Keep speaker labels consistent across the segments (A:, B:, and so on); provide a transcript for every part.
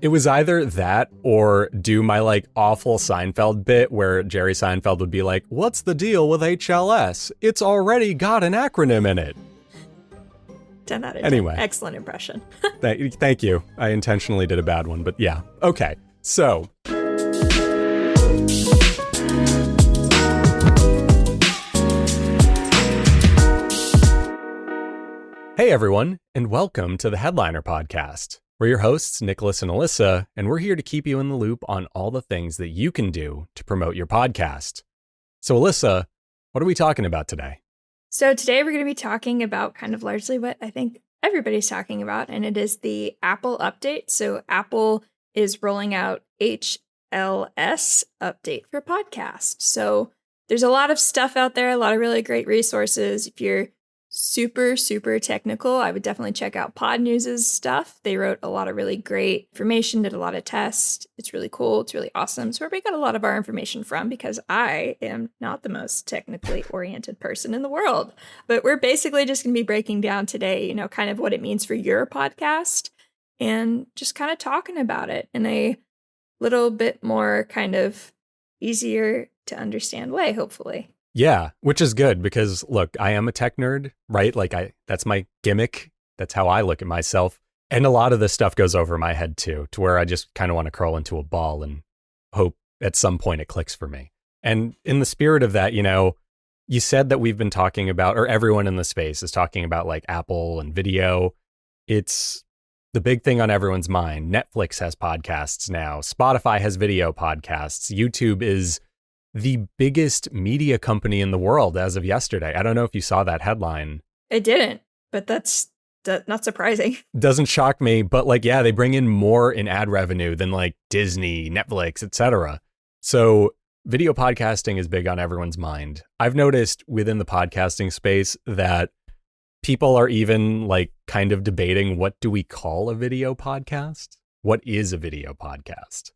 A: It was either that or do my like awful Seinfeld bit where Jerry Seinfeld would be like, "What's the deal with HLS? It's already got an acronym in it."
B: 10 out of 10.
A: Anyway.
B: Excellent impression.
A: Thank you. I intentionally did a bad one, but yeah. Okay, so hey everyone, and welcome to the Headliner Podcast. We're your hosts, Nicholas and Alyssa, and we're here to keep you in the loop on all the things that you can do to promote your podcast. So Alyssa, what are we talking about today?
B: So today we're going to be talking about kind of largely what I think everybody's talking about, and it is the Apple update. So Apple is rolling out HLS update for podcasts. So there's a lot of stuff out there, a lot of really great resources. If you're super technical, I would definitely check out Pod News's stuff. They wrote a lot of really great information, did a lot of tests. It's really cool. It's really awesome. It's where we got a lot of our information from because I am not the most technically oriented person in the world. But we're basically just going to be breaking down today, kind of what it means for your podcast and just kind of talking about it in a little bit more kind of easier to understand way, hopefully.
A: Yeah, which is good because, look, I am a tech nerd, right? That's my gimmick. That's how I look at myself. And a lot of this stuff goes over my head too, to where I just kind of want to curl into a ball and hope at some point it clicks for me. And in the spirit of that, you said that we've been talking about, or everyone in the space is talking about like Apple and video. It's the big thing on everyone's mind. Netflix has podcasts now. Spotify has video podcasts. YouTube is the biggest media company in the world as of yesterday. I don't know if you saw that headline.
B: I didn't, but that's not surprising.
A: Doesn't shock me, but they bring in more in ad revenue than like Disney, Netflix, etc. So video podcasting is big on everyone's mind. I've noticed within the podcasting space that people are even kind of debating, what do we call a video podcast? What is a video podcast?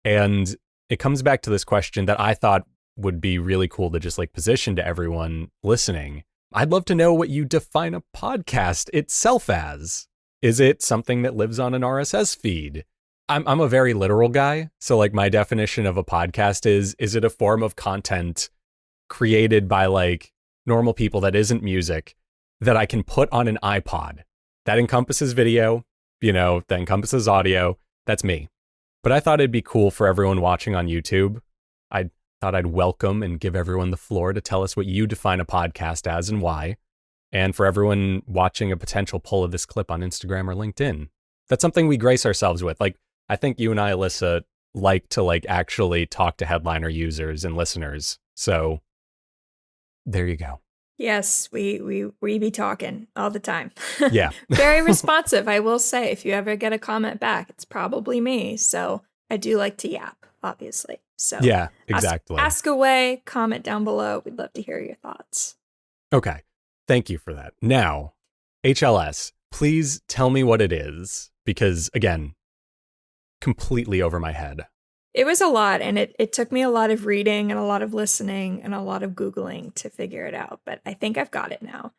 A: And it comes back to this question that I thought would be really cool to just position to everyone listening. I'd love to know what you define a podcast itself as. Is it something that lives on an RSS feed? I'm a very literal guy. So my definition of a podcast is it a form of content created by normal people that isn't music that I can put on an iPod? That encompasses video, that encompasses audio. That's me. But I thought it'd be cool for everyone watching on YouTube. I thought I'd welcome and give everyone the floor to tell us what you define a podcast as and why. And for everyone watching a potential pull of this clip on Instagram or LinkedIn. That's something we grace ourselves with. I think you and I, Alyssa, like to actually talk to Headliner users and listeners. So there you go.
B: Yes, we be talking all the time.
A: Yeah.
B: Very responsive, I will say. If you ever get a comment back, it's probably me. So I do like to yap, obviously. So
A: yeah, exactly.
B: Ask away, comment down below. We'd love to hear your thoughts.
A: Okay. Thank you for that. Now, HLS, please tell me what it is, because again, completely over my head.
B: It was a lot, and it took me a lot of reading and a lot of listening and a lot of Googling to figure it out, but I think I've got it now.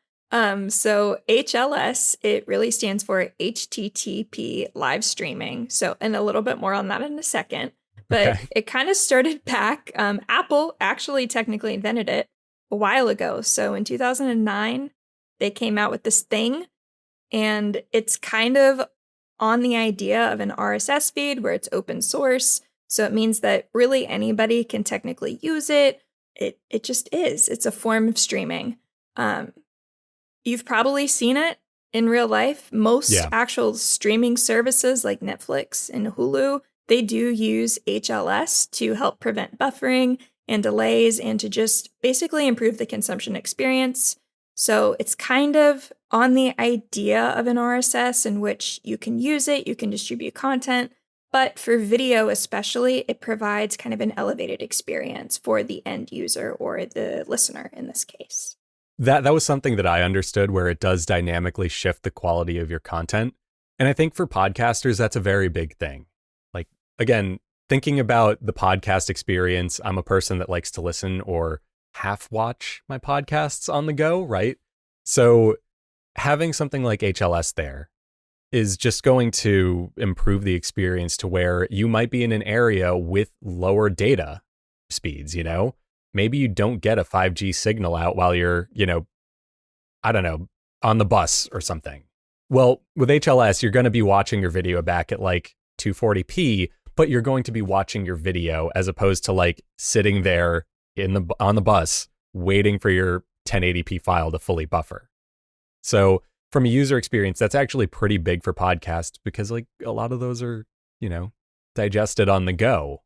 B: So HLS, it really stands for HTTP live streaming. So, and a little bit more on that in a second, but okay. It kind of started back. Apple actually technically invented it a while ago. So in 2009, they came out with this thing, and it's kind of on the idea of an RSS feed where it's open source. So it means that really anybody can technically use it. It just is. It's a form of streaming. You've probably seen it in real life. Most actual streaming services like Netflix and Hulu, they do use HLS to help prevent buffering and delays and to just basically improve the consumption experience. So it's kind of on the idea of an RSS in which you can use it, you can distribute content. But for video especially, it provides kind of an elevated experience for the end user or the listener in this case.
A: That was something that I understood, where it does dynamically shift the quality of your content. And I think for podcasters, that's a very big thing. Again, thinking about the podcast experience, I'm a person that likes to listen or half watch my podcasts on the go, right? So having something like HLS there is just going to improve the experience to where you might be in an area with lower data speeds, you know? Maybe you don't get a 5G signal out while you're, I don't know, on the bus or something. Well, with HLS, you're going to be watching your video back at like 240p, but you're going to be watching your video as opposed to like sitting there on the bus waiting for your 1080p file to fully buffer. So from a user experience, that's actually pretty big for podcasts because like a lot of those are, digested on the go.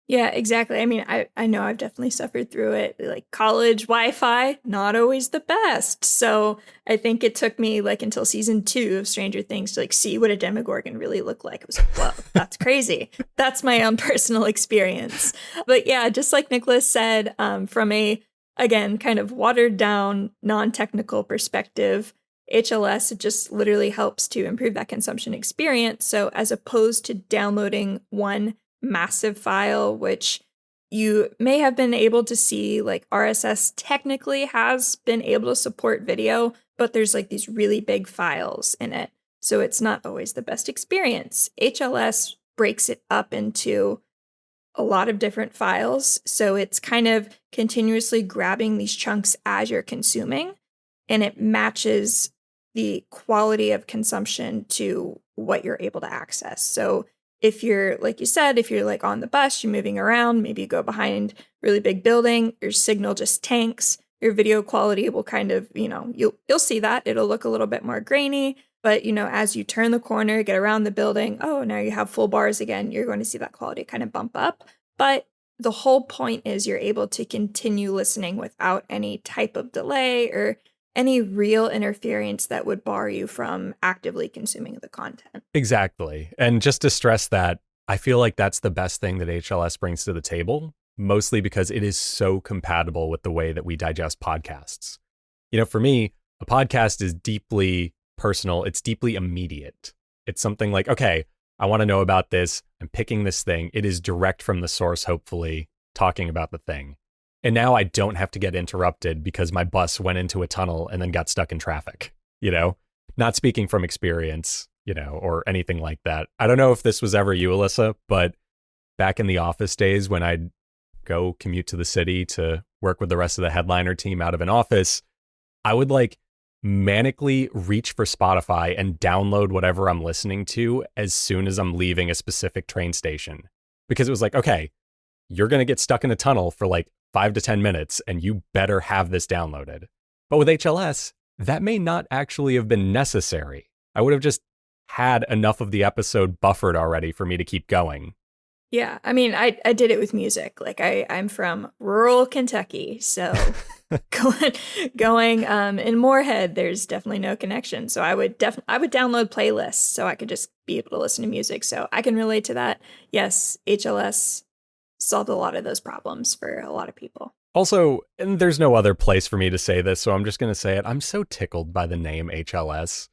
B: Yeah, exactly. I mean, I know I've definitely suffered through it. Like college Wi-Fi, not always the best. So I think it took me like until season 2 of Stranger Things to like see what a Demogorgon really looked like. It was like, whoa, that's crazy. That's my own personal experience. But yeah, just like Nicholas said, from a, again, kind of watered down, non-technical perspective, HLS, it just literally helps to improve that consumption experience. So as opposed to downloading one massive file, which you may have been able to see, like RSS technically has been able to support video, but there's like these really big files in it. So it's not always the best experience. HLS breaks it up into a lot of different files. So it's kind of continuously grabbing these chunks as you're consuming, and it matches the quality of consumption to what you're able to access. So if you're, like you said, if you're like on the bus, you're moving around, maybe you go behind a really big building, your signal just tanks, your video quality will kind of, you'll see that. It'll look a little bit more grainy, but, as you turn the corner, get around the building, oh, now you have full bars again, you're going to see that quality kind of bump up. But the whole point is you're able to continue listening without any type of delay or any real interference that would bar you from actively consuming the content.
A: Exactly. And just to stress that, I feel like that's the best thing that HLS brings to the table, mostly because it is so compatible with the way that we digest podcasts. For me, a podcast is deeply personal. It's deeply immediate. It's something like, okay, I want to know about this. I'm picking this thing. It is direct from the source, hopefully, talking about the thing. And now I don't have to get interrupted because my bus went into a tunnel and then got stuck in traffic, Not speaking from experience, or anything like that. I don't know if this was ever you, Alyssa, but back in the office days when I'd go commute to the city to work with the rest of the headliner team out of an office, I would like manically reach for Spotify and download whatever I'm listening to as soon as I'm leaving a specific train station. Because it was like, okay, you're going to get stuck in a tunnel for like 5 to 10 minutes, and you better have this downloaded. But with HLS, that may not actually have been necessary. I would have just had enough of the episode buffered already for me to keep going.
B: Yeah, I mean, I did it with music. Like I'm from rural Kentucky, so going in Moorhead, there's definitely no connection. So I would download playlists so I could just be able to listen to music. So I can relate to that. Yes, HLS solved a lot of those problems for a lot of people.
A: Also, and there's no other place for me to say this, so I'm just going to say it. I'm so tickled by the name HLS,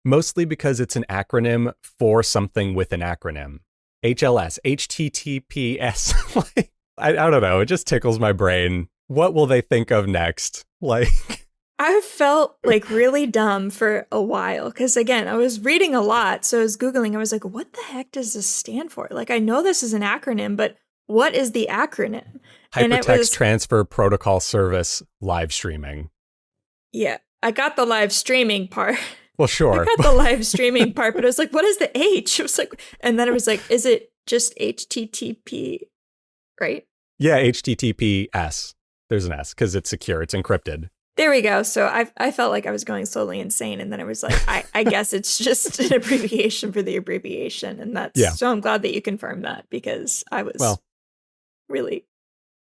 A: mostly because it's an acronym for something with an acronym. HLS, HTTPS. Like, I don't know. It just tickles my brain. What will they think of next? Like,
B: I felt like really dumb for a while because, again, I was reading a lot. So I was Googling. I was like, what the heck does this stand for? Like, I know this is an acronym, but what is the acronym?
A: Hypertext Transfer Protocol Service live streaming.
B: Yeah, I got the live streaming part.
A: Well, sure.
B: I got the live streaming part, but I was like, what is the H? It was like, and then it was like, is it just HTTP, right?
A: Yeah, HTTPS. There's an S because it's secure. It's encrypted.
B: There we go. So I felt like I was going slowly insane. And then it was like, I guess it's just an abbreviation for the abbreviation. And that's, yeah. So I'm glad that you confirmed that because I was really,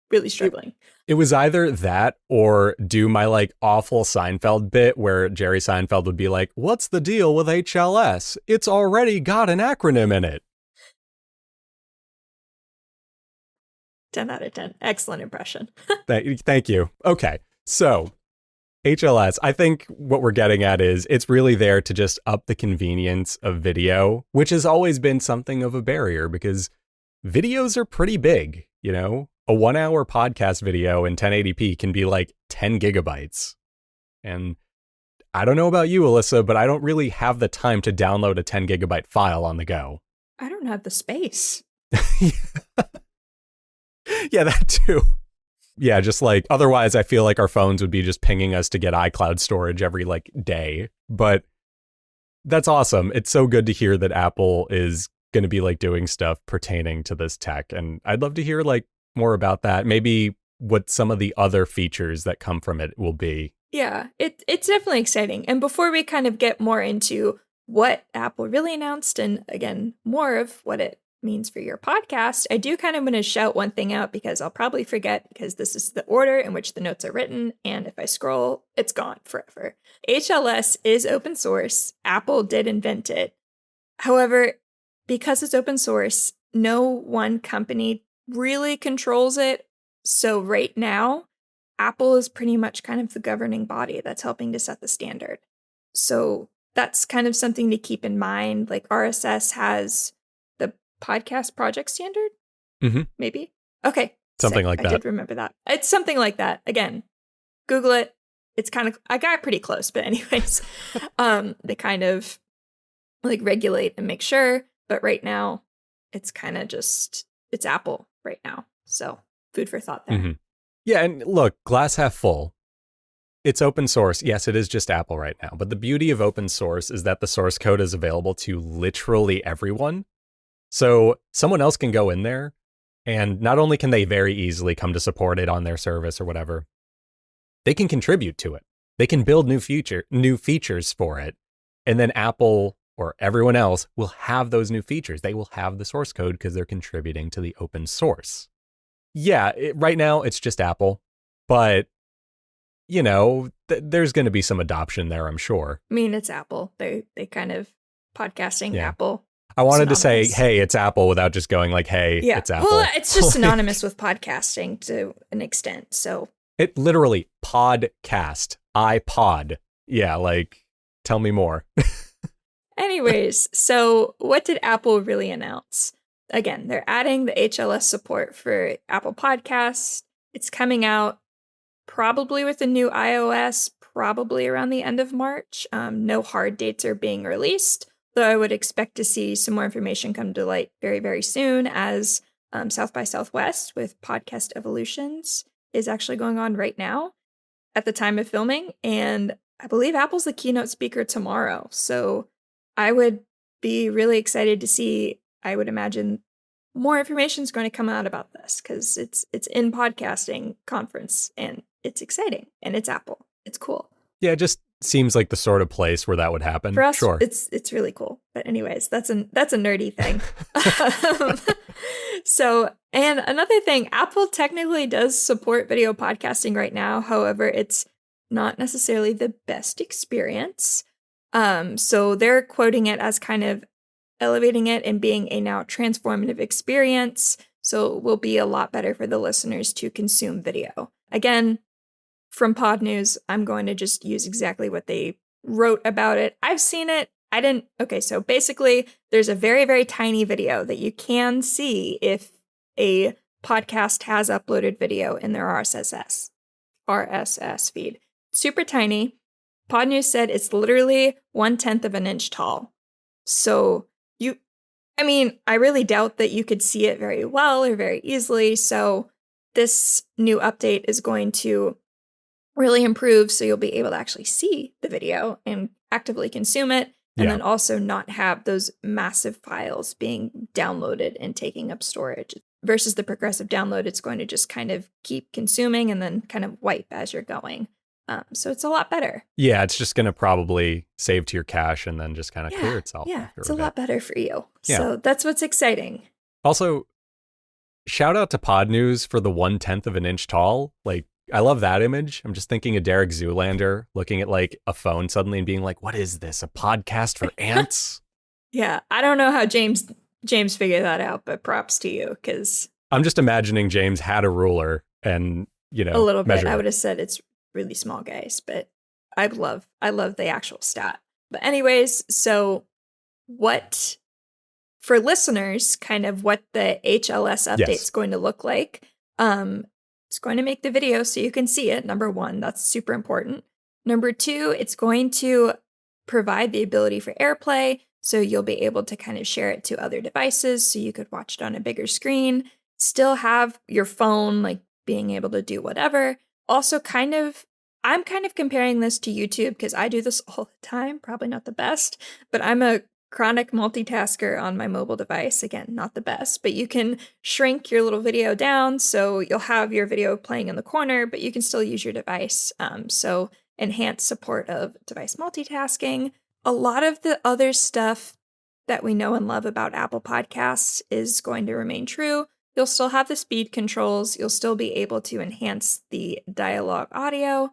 B: really struggling.
A: It was either that or do my like awful Seinfeld bit where Jerry Seinfeld would be like, what's the deal with HLS? It's already got an acronym in it.
B: 10 out of 10. Excellent impression.
A: Thank you. Okay. So HLS, I think what we're getting at is it's really there to just up the convenience of video, which has always been something of a barrier because videos are pretty big, you know? A 1-hour podcast video in 1080p can be like 10 gigabytes. And I don't know about you, Alyssa, but I don't really have the time to download a 10 gigabyte file on the go.
B: I don't have the space.
A: Yeah, that too. Yeah, just like otherwise I feel like our phones would be just pinging us to get iCloud storage every like day. But that's awesome. It's so good to hear that Apple is going to be like doing stuff pertaining to this tech. And I'd love to hear like more about that. Maybe what some of the other features that come from it will be.
B: Yeah, it's definitely exciting. And before we kind of get more into what Apple really announced and again, more of what it means for your podcast, I do kind of want to shout one thing out because I'll probably forget because this is the order in which the notes are written. And if I scroll, it's gone forever. HLS is open source. Apple did invent it. However, because it's open source, no one company really controls it. So right now, Apple is pretty much kind of the governing body that's helping to set the standard. So that's kind of something to keep in mind. Like RSS has the podcast project standard, maybe. Okay.
A: Something like that.
B: I did remember that. It's something like that. Again, Google it. It's kind of, I got pretty close, but anyways, they kind of like regulate and make sure. But right now, it's kind of just, it's Apple right now. So food for thought there.
A: Yeah, and look, glass half full. It's open source. Yes, it is just Apple right now. But the beauty of open source is that the source code is available to literally everyone. So someone else can go in there, and not only can they very easily come to support it on their service or whatever, they can contribute to it. They can build new features for it. And then Apple or everyone else will have those new features. They will have the source code because they're contributing to the open source. Yeah, right now it's just Apple, but you know, there's going to be some adoption there, I'm sure.
B: I mean, it's Apple. They kind of podcasting Apple.
A: I wanted to say, hey, it's Apple without just going like, hey, it's Apple.
B: Well, it's just synonymous with podcasting to an extent. So
A: it literally podcast, iPod. Yeah, like tell me more.
B: Anyways, so what did Apple really announce? Again, they're adding the HLS support for Apple Podcasts. It's coming out probably with the new iOS, probably around the end of March. No hard dates are being released, though I would expect to see some more information come to light very, very soon as South by Southwest with Podcast Evolutions is actually going on right now at the time of filming. And I believe Apple's the keynote speaker tomorrow. So I would be really excited to see, I would imagine more information is going to come out about this because it's in podcasting conference and it's exciting and it's Apple. It's cool.
A: Yeah, it just seems like the sort of place where that would happen.
B: For us,
A: sure.
B: It's really cool. But anyways, that's a nerdy thing. So, and another thing, Apple technically does support video podcasting right now. However, it's not necessarily the best experience. So they're quoting it as kind of elevating it and being a now transformative experience. So it will be a lot better for the listeners to consume video. Again, from Pod News, I'm going to just use exactly what they wrote about it. I've seen it. I didn't. Okay, so basically, there's a very, very tiny video that you can see if a podcast has uploaded video in their RSS feed. Super tiny. Pod News said it's literally 1/10 of an inch tall. So I really doubt that you could see it very well or very easily. So this new update is going to really improve. So you'll be able to actually see the video and actively consume it. And then also not have those massive files being downloaded and taking up storage versus the progressive download. It's going to just kind of keep consuming and then kind of wipe as you're going. So it's a lot better. Yeah,
A: it's just going to probably save to your cache and then just kind of clear itself.
B: Yeah, it's a lot better for you. Yeah. So that's what's exciting.
A: Also, shout out to Pod News for the 1/10 of an inch tall. Like, I love that image. I'm just thinking of Derek Zoolander looking at like a phone suddenly and being like, what is this? A podcast for ants?
B: Yeah, I don't know how James figured that out, but props to you because
A: I'm just imagining James had a ruler and, a
B: little bit. I would have said it's really small, guys, but I love the actual stat. But anyways, so what for listeners, kind of what the HLS update is going to look like. It's going to make the video so you can see it. Number one, that's super important. Number two, it's going to provide the ability for AirPlay. So you'll be able to kind of share it to other devices. So you could watch it on a bigger screen, still have your phone, like being able to do whatever. Also, I'm kind of comparing this to YouTube because I do this all the time. Probably not the best, but I'm a chronic multitasker on my mobile device. Again, not the best, but you can shrink your little video down. So you'll have your video playing in the corner, but you can still use your device. So enhanced support of device multitasking. A lot of the other stuff that we know and love about Apple Podcasts is going to remain true. You'll still have the speed controls. You'll still be able to enhance the dialogue audio.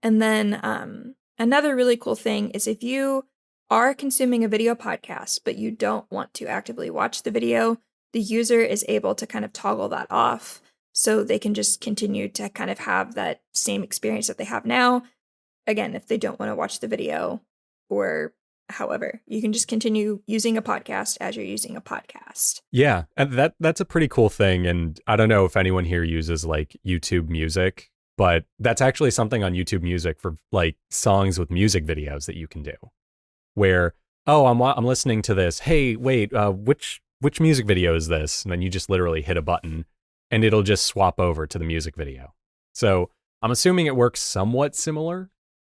B: And then another really cool thing is if you are consuming a video podcast, but you don't want to actively watch the video, the user is able to kind of toggle that off so they can just continue to kind of have that same experience that they have now. Again, if they don't want to watch the video or however, you can just continue using a podcast as you're using a podcast.
A: Yeah, and that's a pretty cool thing. And I don't know if anyone here uses like YouTube Music, but that's actually something on YouTube Music for like songs with music videos that you can do. Where, oh, I'm listening to this. Hey, wait, which music video is this? And then you just literally hit a button and it'll just swap over to the music video. So I'm assuming it works somewhat similar.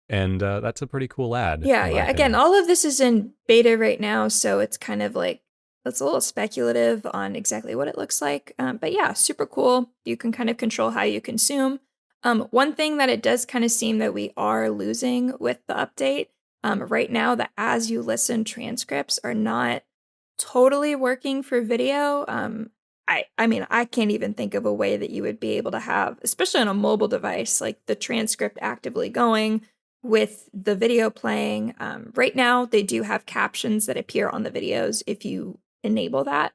A: And that's a pretty cool ad.
B: Yeah. Again, all of this is in beta right now, so it's kind of like, it's a little speculative on exactly what it looks like. But yeah, super cool. You can kind of control how you consume. One thing that it does kind of seem that we are losing with the update right now, the as you listen transcripts are not totally working for video. I mean, I can't even think of a way that you would be able to have, especially on a mobile device, like the transcript actively going with the video playing. Right now, they do have captions that appear on the videos if you enable that.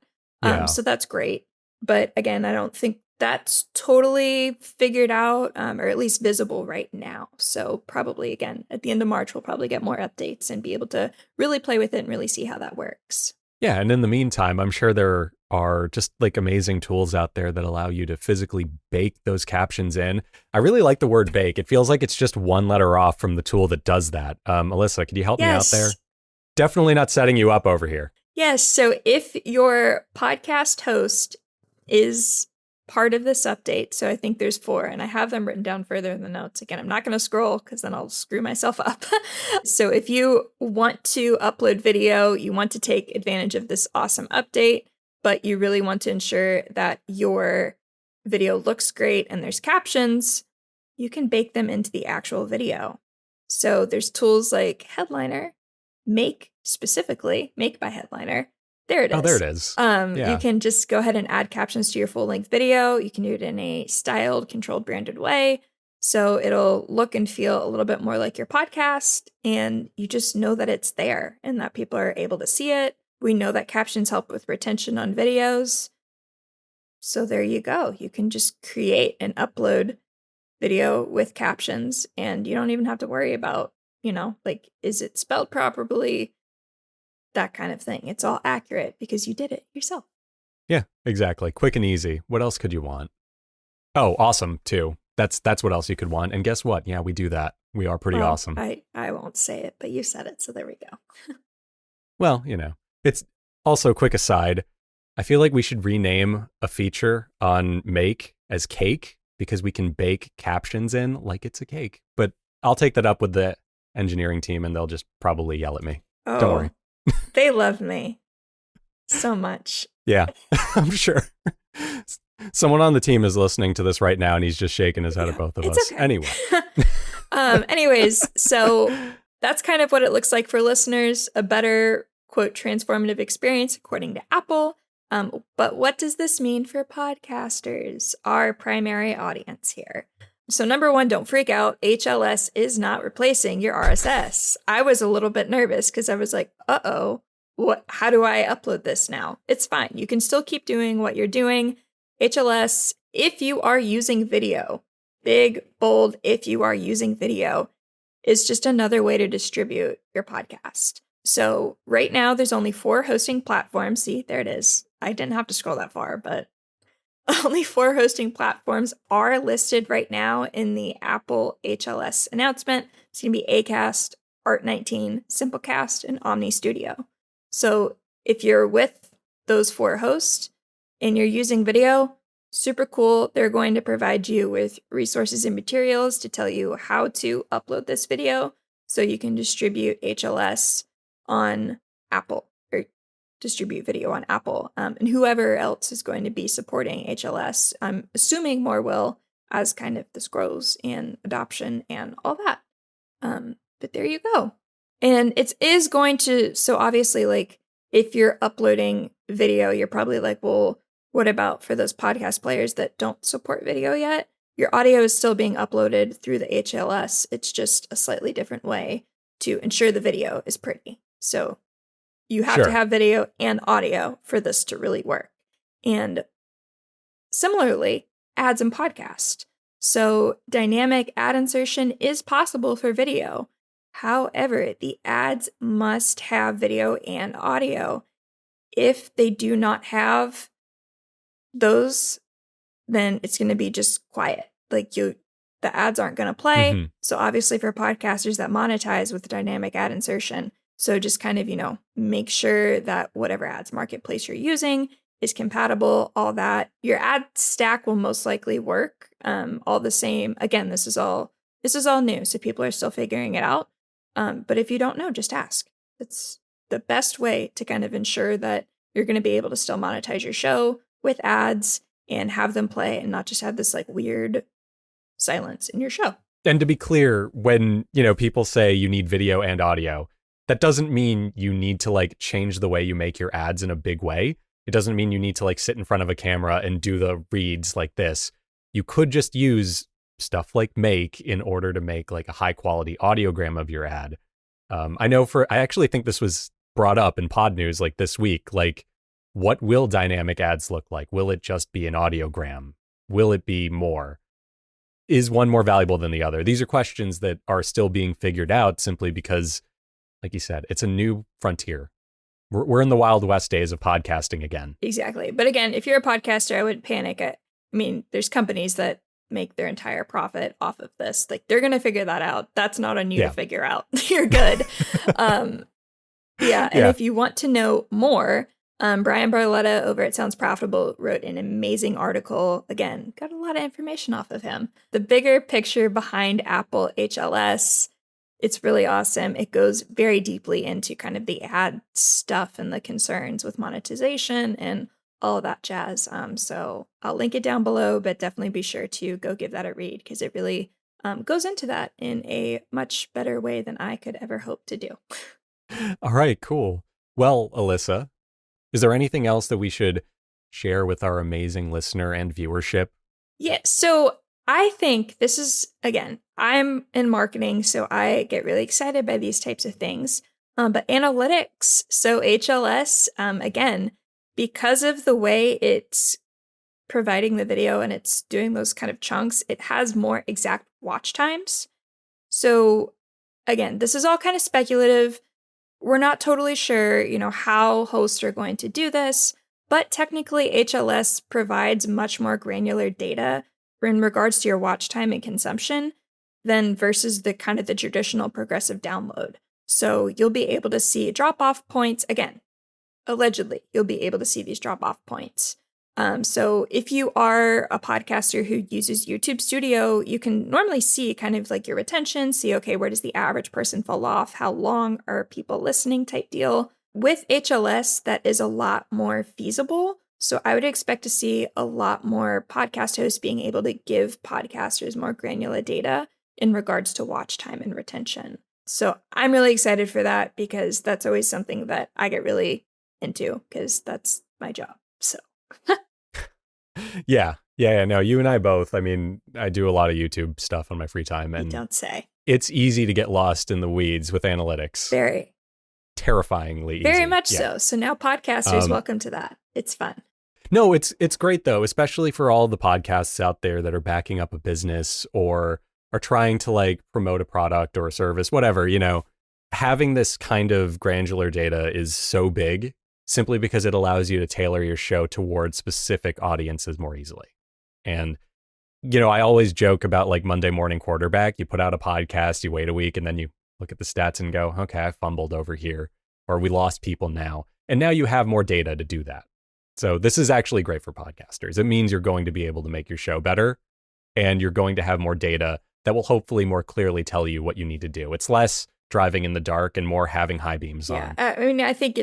B: So that's great. But again, I don't think that's totally figured out or at least visible right now. So probably, again, at the end of March, we'll probably get more updates and be able to really play with it and really see how that works.
A: Yeah, and in the meantime, I'm sure there are just like amazing tools out there that allow you to physically bake those captions in. I really like the word bake. It feels like it's just one letter off from the tool that does that. Alyssa, could you help me out there? Definitely not setting you up over here.
B: Yes. So if your podcast host is part of this update, so I think there's 4, and I have them written down further in the notes. Again, I'm not going to scroll because then I'll screw myself up. So if you want to upload video, you want to take advantage of this awesome update, but you really want to ensure that your video looks great and there's captions, you can bake them into the actual video. So there's tools like Headliner, Make by Headliner. There it is.
A: Oh, there it is.
B: You can just go ahead and add captions to your full-length video. You can do it in a styled, controlled, branded way. So it'll look and feel a little bit more like your podcast, and you just know that it's there and that people are able to see it. We know that captions help with retention on videos. So there you go. You can just create and upload video with captions, and you don't even have to worry about, like, is it spelled properly? That kind of thing. It's all accurate because you did it yourself.
A: Yeah, exactly. Quick and easy. What else could you want? Oh, awesome too. That's what else you could want. And guess what? Yeah, we do that. We are pretty awesome.
B: I won't say it, but you said it, so there we go.
A: Well, it's also, quick aside, I feel like we should rename a feature on Make as Cake because we can bake captions in like it's a cake. But I'll take that up with the engineering team and they'll just probably yell at me.
B: Oh.
A: Don't worry.
B: They love me so much.
A: Yeah, I'm sure. Someone on the team is listening to this right now and he's just shaking his head at both of us.
B: Okay.
A: Anyway.
B: Anyways, so that's kind of what it looks like for listeners. A better, quote, transformative experience, according to Apple. But what does this mean for podcasters, our primary audience here? So number 1, don't freak out. HLS is not replacing your RSS. I was a little bit nervous because I was like, uh-oh, how do I upload this now? It's fine. You can still keep doing what you're doing. HLS, if you are using video, big, bold, if you are using video, is just another way to distribute your podcast. So right now there's only 4 hosting platforms. See, there it is. I didn't have to scroll that far, but only 4 hosting platforms are listed right now in the Apple HLS announcement. It's going to be Acast, Art19, Simplecast, and Omni Studio. So if you're with those 4 hosts and you're using video, super cool. They're going to provide you with resources and materials to tell you how to upload this video so you can distribute HLS on Apple, or distribute video on Apple. And whoever else is going to be supporting HLS, I'm assuming more will, as kind of this grows and adoption and all that. But there you go. And it is going to, so obviously, like, if you're uploading video, you're probably like, well, what about for those podcast players that don't support video yet? Your audio is still being uploaded through the HLS. It's just a slightly different way to ensure the video is pretty. So you have to have video and audio for this to really work. And similarly, ads and podcast. So dynamic ad insertion is possible for video. However, the ads must have video and audio. If they do not have those, then it's going to be just quiet. Like the ads aren't going to play. Mm-hmm. So obviously for podcasters that monetize with dynamic ad insertion, so just kind of, make sure that whatever ads marketplace you're using is compatible, all that. Your ad stack will most likely work all the same. Again, this is all new, so people are still figuring it out. But if you don't know, just ask. It's the best way to kind of ensure that you're going to be able to still monetize your show with ads and have them play and not just have this like weird silence in your show.
A: And to be clear, when, people say you need video and audio, that doesn't mean you need to like change the way you make your ads in a big way. It doesn't mean you need to like sit in front of a camera and do the reads like this. You could just use stuff like Make in order to make like a high quality audiogram of your ad. I actually think this was brought up in Pod News like this week. Like, what will dynamic ads look like? Will it just be an audiogram? Will it be more? Is one more valuable than the other? These are questions that are still being figured out simply because, like you said, it's a new frontier. We're in the Wild West days of podcasting again.
B: Exactly. But again, if you're a podcaster, I wouldn't panic. There's companies that make their entire profit off of this. Like, they're going to figure that out. That's not on you to figure out. You're good. And if you want to know more, Brian Barletta over at Sounds Profitable wrote an amazing article. Again, got a lot of information off of him. The bigger picture behind Apple HLS. It's really awesome. It goes very deeply into kind of the ad stuff and the concerns with monetization and all of that jazz. So I'll link it down below, but definitely be sure to go give that a read because it really goes into that in a much better way than I could ever hope to do.
A: All right, cool. Well, Alyssa, is there anything else that we should share with our amazing listener and viewership?
B: Yeah, so I think this is, again, I'm in marketing, so I get really excited by these types of things. But analytics, so HLS, again, because of the way it's providing the video and it's doing those kind of chunks, it has more exact watch times. So again, this is all kind of speculative. We're not totally sure, how hosts are going to do this, but technically HLS provides much more granular data in regards to your watch time and consumption than versus the kind of the traditional progressive download. So you'll be able to see drop-off points. Again, allegedly, you'll be able to see these drop-off points. So if you are a podcaster who uses YouTube Studio, you can normally see kind of like your retention, see, okay, where does the average person fall off? How long are people listening type deal? With HLS, that is a lot more feasible. So I would expect to see a lot more podcast hosts being able to give podcasters more granular data in regards to watch time and retention. So I'm really excited for that because that's always something that I get really into because that's my job. So
A: Yeah. No, you and I both. I do a lot of YouTube stuff on my free time, and
B: you don't say.
A: It's easy to get lost in the weeds with analytics.
B: Very.
A: Terrifyingly easy.
B: Very much so. So now podcasters, welcome to that. It's fun.
A: No, it's great though, especially for all the podcasts out there that are backing up a business or are trying to like promote a product or a service, whatever, having this kind of granular data is so big simply because it allows you to tailor your show towards specific audiences more easily. And, I always joke about like Monday Morning Quarterback. You put out a podcast, you wait a week, and then you look at the stats and go, okay, I fumbled over here, or we lost people now. And now you have more data to do that. So this is actually great for podcasters. It means you're going to be able to make your show better, and you're going to have more data that will hopefully more clearly tell you what you need to do. It's less driving in the dark and more having high beams on.
B: I mean, I think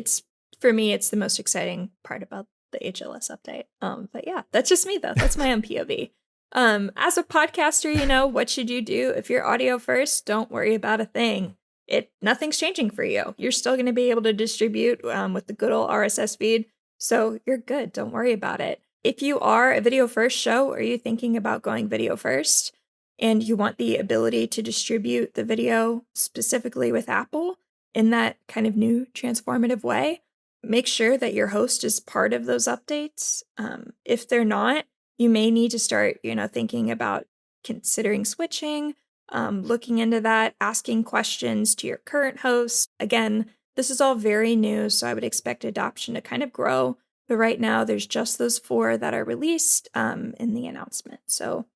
B: for me, it's the most exciting part about the HLS update. But yeah, that's just me though. That's my own POV. As a podcaster, what should you do? If you're audio first, don't worry about a thing. Nothing's changing for you. You're still going to be able to distribute with the good old RSS feed. So you're good. Don't worry about it. If you are a video first show, or you thinking about going video first, and you want the ability to distribute the video specifically with Apple in that kind of new transformative way, make sure that your host is part of those updates. If they're not, you may need to start, thinking about considering switching, looking into that, asking questions to your current host. Again, this is all very new, so I would expect adoption to kind of grow. But right now, there's just those 4 that are released in the announcement. So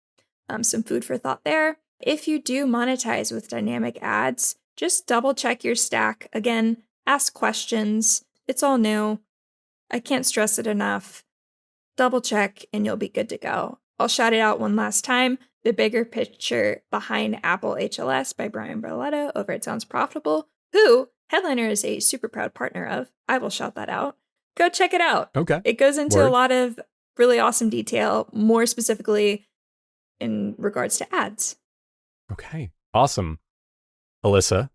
B: some food for thought there. If you do monetize with dynamic ads, just double check your stack. Again, ask questions. It's all new. I can't stress it enough. Double check and you'll be good to go. I'll shout it out one last time. The Bigger Picture Behind Apple HLS by Brian Barletta over at Sounds Profitable, who Headliner is a super proud partner of. I will shout that out. Go check it out.
A: Okay.
B: It goes into a lot of really awesome detail, more specifically in regards to ads.
A: Okay. Awesome. Alyssa,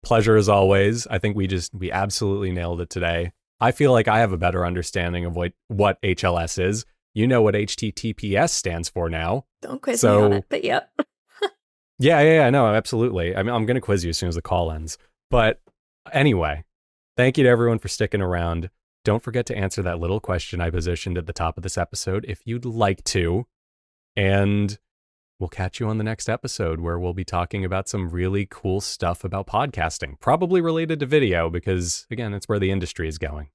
A: pleasure as always. I think we absolutely nailed it today. I feel like I have a better understanding of what HLS is. You know what HTTPS stands for now.
B: Don't quiz me on it, but yep.
A: Yeah, no, absolutely. I mean, I'm going to quiz you as soon as the call ends. But anyway, thank you to everyone for sticking around. Don't forget to answer that little question I positioned at the top of this episode if you'd like to. And we'll catch you on the next episode, where we'll be talking about some really cool stuff about podcasting, probably related to video, because again, it's where the industry is going.